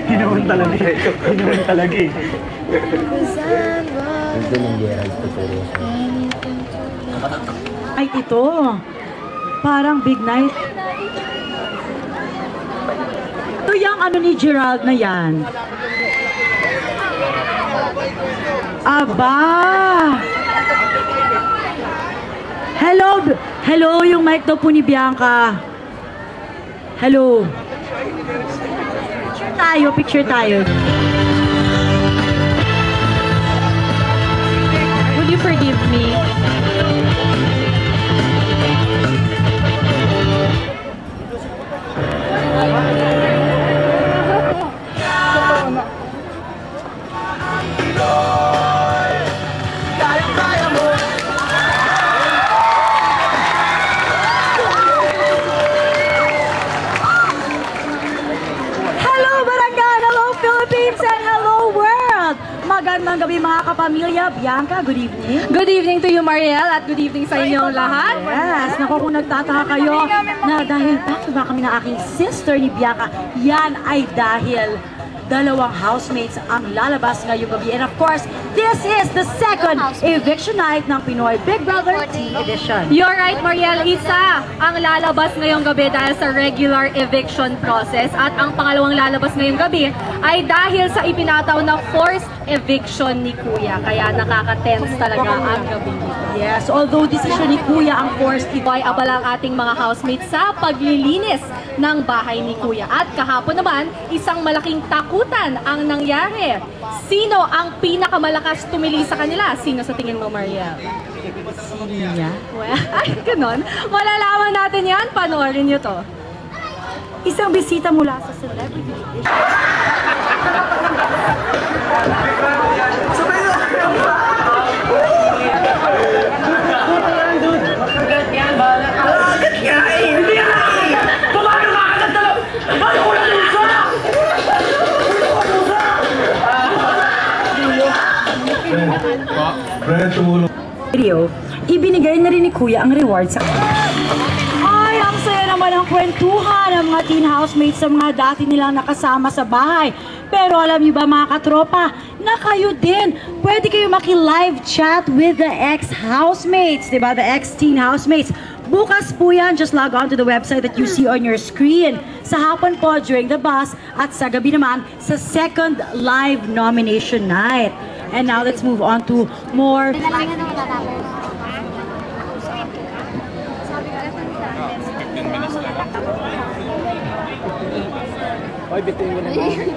Ginawan talaga eh. Ginawan talaga eh. Ay, ito. Parang big night. Ito yung ano ni Gerald na yan. Aba! Hello! Hello, yung mic daw po ni Bianca. Hello. Picture tayo. Would you forgive me? Magandang gabi mga kapamilya. Bianca, good evening. Good evening to you, Mariel, at good evening sa inyong lahat. Yes, naku, kung nagtataka kayo na dahil bakit ba kami ng aking sister ni Bianca, yan ay dahil dalawang housemates ang lalabas ngayong gabi. And of course, this is the second eviction night ng Pinoy Big Brother Teen Edition. You're right, Mariel. Isa ang lalabas ngayong gabi dahil sa regular eviction process. At ang pangalawang lalabas ngayong gabi ay dahil sa ipinataw na forced eviction ni Kuya. Kaya nakaka-tense talaga ang gabi nito. Yes, although decision ni Kuya ang forced ay abala ang ating mga housemates sa paglilinis ng bahay ni Kuya. At kahapon naman, isang malaking takutan ang nangyari. Sino ang pinakamalakas tumili sa kanila? Sino sa tingin mo, Mariel? niya. Well, ay, ganun. Malalaman natin yan. Panoorin nyo to. Isang bisita mula sa Celebrity Edition. Video, ibinigay na rin ni Kuya ang reward sa ay, ang saya naman ang kwentuhan ng mga teen housemates sa mga dati nilang nakasama sa bahay. Pero alam niyo ba mga katropa, na kayo din, pwede kayo maki-live chat with the ex-housemates, diba? The ex-teen housemates. Bukas po yan, just log on to the website that you see on your screen. Sa hapon po, during the bus, at sa gabi naman, sa second live nomination night. And now let's move on to more. Oy, bituin mo na naman.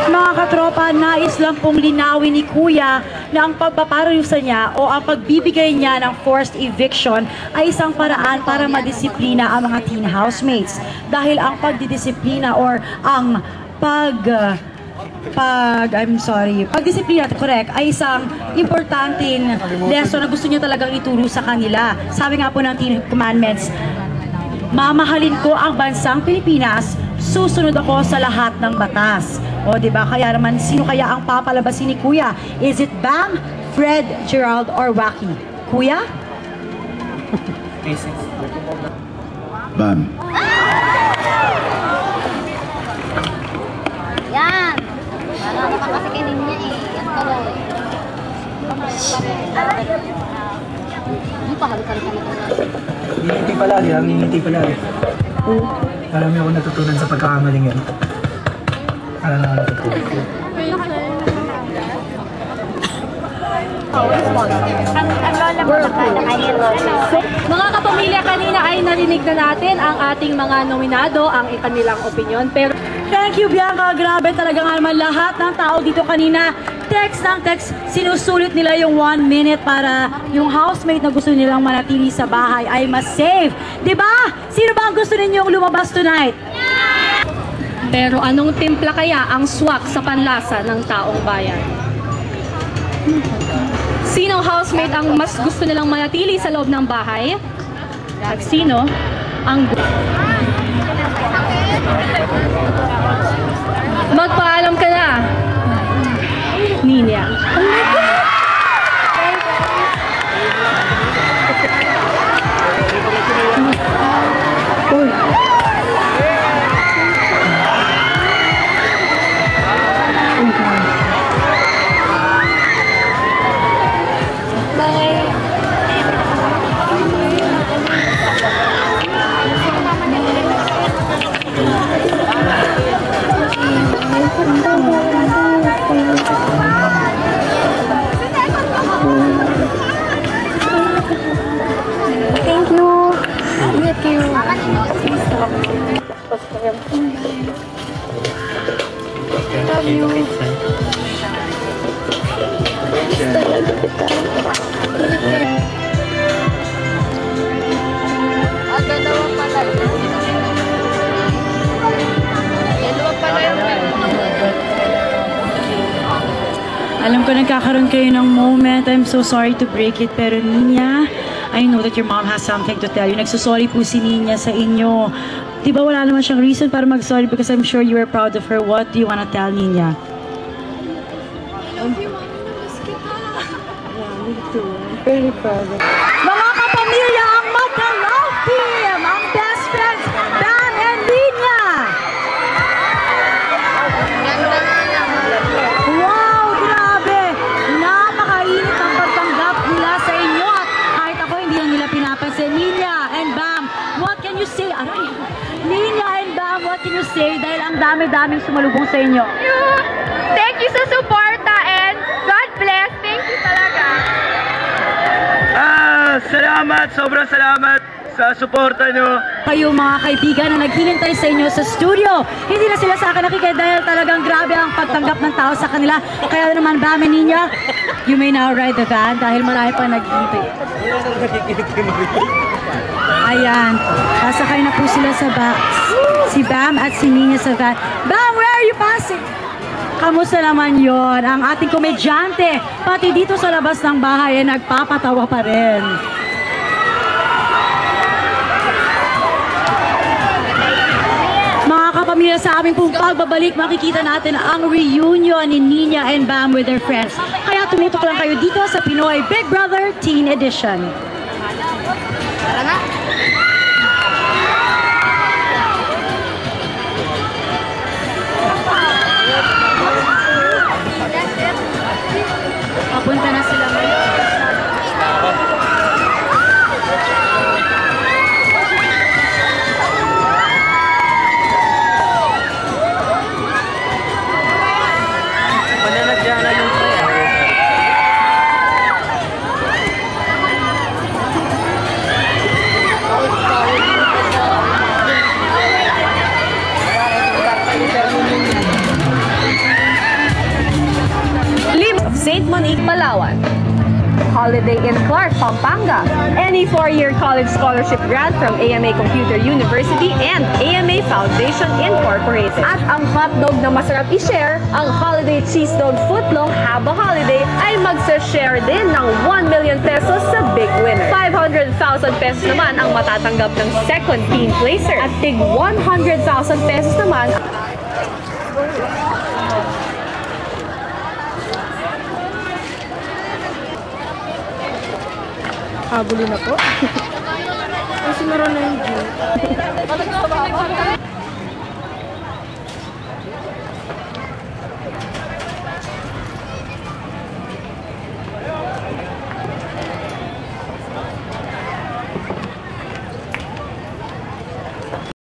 Mga katropa, nais lang pong linawin ni Kuya na ang pagpaparusa niya o ang pagbibigay niya ng forced eviction ay isang paraan para madisiplina ang mga teen housemates. Dahil ang pagdidisiplina or ang pagdisiplina, correct, ay isang importanteng lesson na gusto niya talagang ituro sa kanila. Sabi nga po ng Teen Commandments, mamahalin ko ang bansang Pilipinas, susunod ako sa lahat ng batas. O diba, kaya naman, sino kaya ang papalabasin ni Kuya? Is it Bam, Fred, Gerald, or Wacky? Kuya? Bam. Yan! Parang makakasikin niya eh. Yan tuloy. Hindi pa halik-halik. Ngingiti palagi, ngingiti palagi. Marami ako natutunan sa pagkakamaling yan. Ano na natutunan ko? Mga kapamilya, kanina ay narinig na natin ang ating mga nominado, ang kanilang opinion. Pero Thank you, Bianca. Grabe talaga nga naman lahat ng tao dito kanina. Text ng text, sinusulit nila yung 1 minute para yung housemate na gusto nilang manatili sa bahay ay mas safe. Diba? Sino ba ang gusto ninyong lumabas tonight? Pero anong timpla kaya ang swak sa panlasa ng taong bayan? Sinong housemate ang mas gusto nilang manatili sa loob ng bahay? At sino ang magpaalam ka na, Ninya. Thank you. Thank you. Love you. Ang ganda mo pala. Dalawa pala yung Alam ko nagkakaroon kayo ng moment. I'm so sorry to break it. Pero Ninya, I know that your mom has something to tell you. Nagsusorry po si Ninya sa inyo. Di ba wala naman siyang reason para mag-sorry because I'm sure you were proud of her. What do you wanna tell Ninya? Mga kapamilya, ang Magdalao team, ang best friends, Bam and Ninya. Wow, grabe! Napakainit ang pagtanggap nila sa inyo at kahit ako hindi lang nila pinapansin. Ninya and Bam, what can you say? Aray! Ninya and Bam, what can you say? Dahil ang dami-daming sumalubong sa inyo. Thank you sa suporta and God bless. Thank you talaga. Salamat, sobrang salamat sa suporta nyo. Kayo mga kaibigan na naghihintay sa inyo sa studio. Hindi na sila sa akin nakikinig dahil talagang grabe ang pagtanggap ng tao sa kanila. Kaya naman Bam and Ninya, you may now ride the van dahil marami pa naghihintay. Ayan, sasakay na po sila sa si Bam at si Ninya sa van. Bam, where are you passing? Kamusta naman yon? Ang ating komedyante, pati dito sa labas ng bahay ay nagpapatawa pa rin. Mga kapamilya, sa aming pong pagbabalik, makikita natin ang reunion ni Ninya and Bam with their friends. Kaya tumutok lang kayo dito sa Pinoy Big Brother Teen Edition. Tara na. Papunta na sila ngayon. St. Monique, Palawan. Holiday in Clark, Pampanga. Any 4-year college scholarship grant from AMA Computer University and AMA Foundation Incorporated. At ang hotdog na masarap i-share, ang Holiday Cheese Dog Footlong Haba Holiday ay magsa-share din ng 1 million pesos sa big winner. 500,000 pesos naman ang matatanggap ng second team placer. At tig 100,000 pesos naman Habulin na po. Kasi meron na yung